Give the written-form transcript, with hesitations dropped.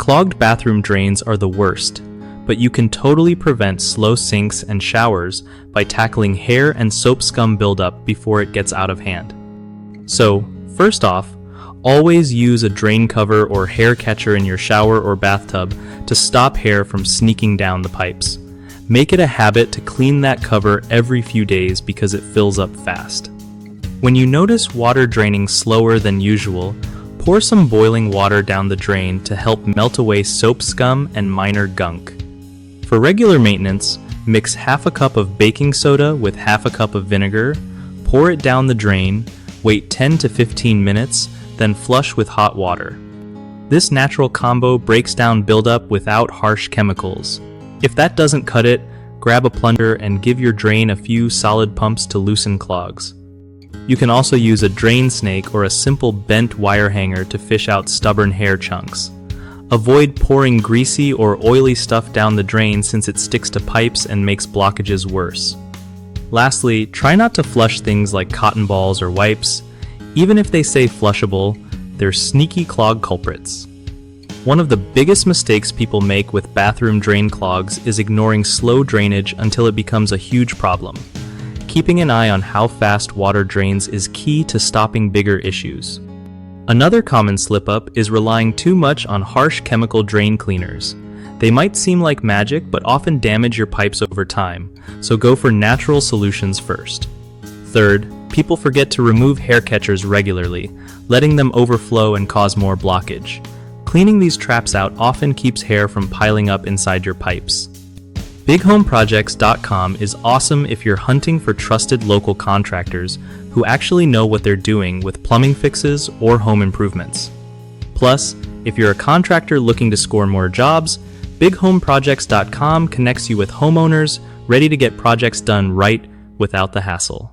Clogged bathroom drains are the worst, but you can totally prevent slow sinks and showers by tackling hair and soap scum buildup before it gets out of hand. So, first off, always use a drain cover or hair catcher in your shower or bathtub to stop hair from sneaking down the pipes. Make it a habit to clean that cover every few days because it fills up fast. When you notice water draining slower than usual, pour some boiling water down the drain to help melt away soap scum and minor gunk. For regular maintenance, mix half a cup of baking soda with half a cup of vinegar, pour it down the drain, wait 10 to 15 minutes, then flush with hot water. This natural combo breaks down buildup without harsh chemicals. If that doesn't cut it, grab a plunger and give your drain a few solid pumps to loosen clogs. You can also use a drain snake or a simple bent wire hanger to fish out stubborn hair chunks. Avoid pouring greasy or oily stuff down the drain since it sticks to pipes and makes blockages worse. Lastly, try not to flush things like cotton balls or wipes. Even if they say flushable, they're sneaky clog culprits. One of the biggest mistakes people make with bathroom drain clogs is ignoring slow drainage until it becomes a huge problem. Keeping an eye on how fast water drains is key to stopping bigger issues. Another common slip-up is relying too much on harsh chemical drain cleaners. They might seem like magic, but often damage your pipes over time, so go for natural solutions first. Third, people forget to remove hair catchers regularly, letting them overflow and cause more blockage. Cleaning these traps out often keeps hair from piling up inside your pipes. BigHomeProjects.com is awesome if you're hunting for trusted local contractors who actually know what they're doing with plumbing fixes or home improvements. Plus, if you're a contractor looking to score more jobs, BigHomeProjects.com connects you with homeowners ready to get projects done right without the hassle.